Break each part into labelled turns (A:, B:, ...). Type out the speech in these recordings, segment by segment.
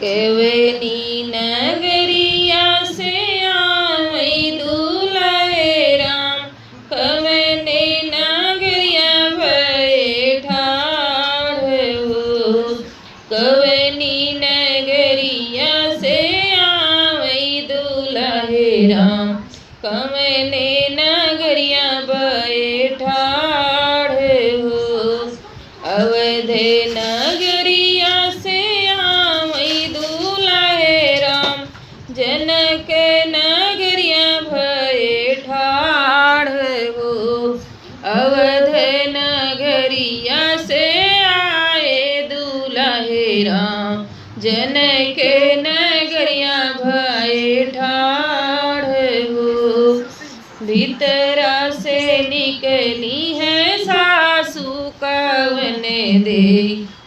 A: केवनी नगरिया से आवै दुलाए राम, कवने नगरिया भये ठाढ़ हो। कवनी नगरिया से आवै दुलाए राम, कवने नगरिया भये ठाढ़ हो। अवध नगरिया से आवै दुलाए राम, जनक नगरिया भये ठाढ़ हो। अवध नगरिया से आए दुलाए राम, जनक नगरिया भये ठाढ़ हो। भीतरा से निकली है सासू कवने दे,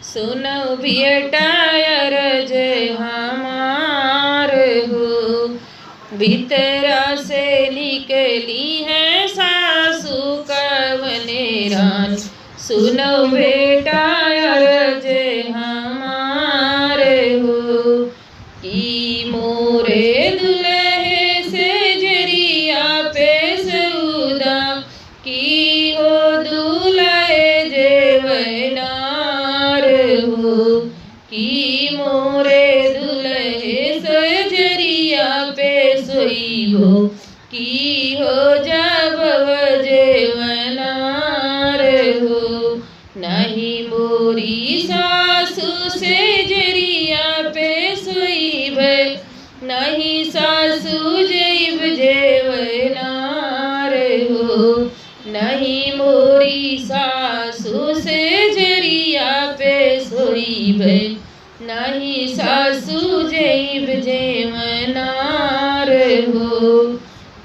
A: सुनो बेटा अरज हमार हो। भीतरा से निकली है सासू कवने रान, सुनो बेटा अरज हमार हो। की मोरे दुल्हे से जरिया पे सऊदा, की हो दुल्हे जेवनार हो। की मोरे दुल्हे से जरिया पे सोईबो, की हो जब जेवनार हो। नहीं मोरी सासू से जरिया पे सोईब, नहीं सासू जैब जेवनार हो। नहीं मोरी सासू से जरिया पे सोईब, नहीं सासू जैब जेवनार हो।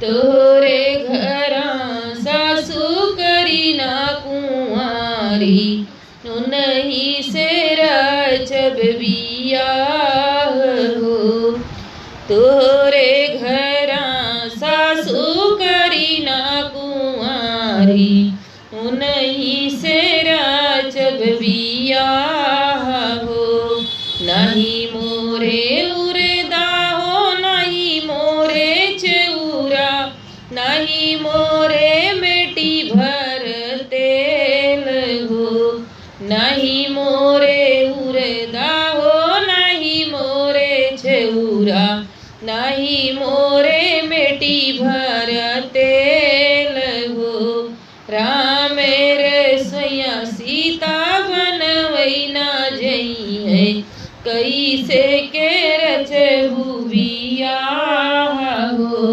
A: तोरे घरा सासू करी ना कुंवारी, उन्हीं से राजब बियाह हो। तोरे घरा सासू करी ना कुंवारी, उन्हीं से राजब बियाह हो। नहीं मोरे उरदा हो, नहीं मोरे चौरा, नहीं मोरे बेटी भर तेल हो। नहीं मोरे उरदा हो, नहीं मोरे चौरा, नहीं मोरे बेटी भर तेल हो। राम रसोइया सीता बनवै ना जई है, कैसे के रचबू बियाह हो।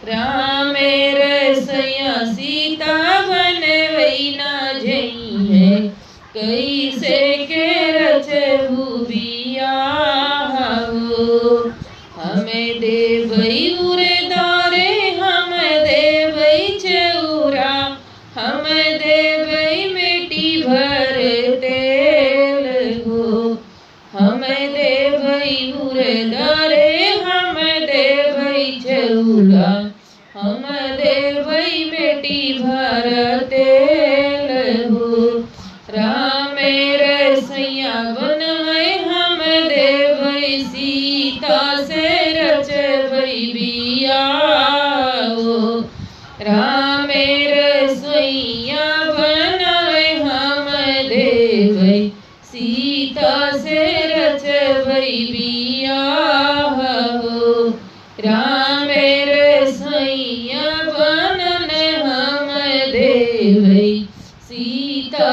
A: राम रसोइया सीता बनवै ना जई है, कैसे के रचबू बियाह हो। हमें देवै उरदारे, हम देवै चौरा, हम देवै बेटी भर तेल हो। हम देवै उरदारे, हम देवै चौरा, हम देवै बेटी भर तेल हो। राम रसोइया बनवै हम देवै सीता से रचबै बियाह हो। राम रसोइया बनवै हम देवै सीता से रचबै बियाह हो। राम रसोइया बनन हम देवै सीता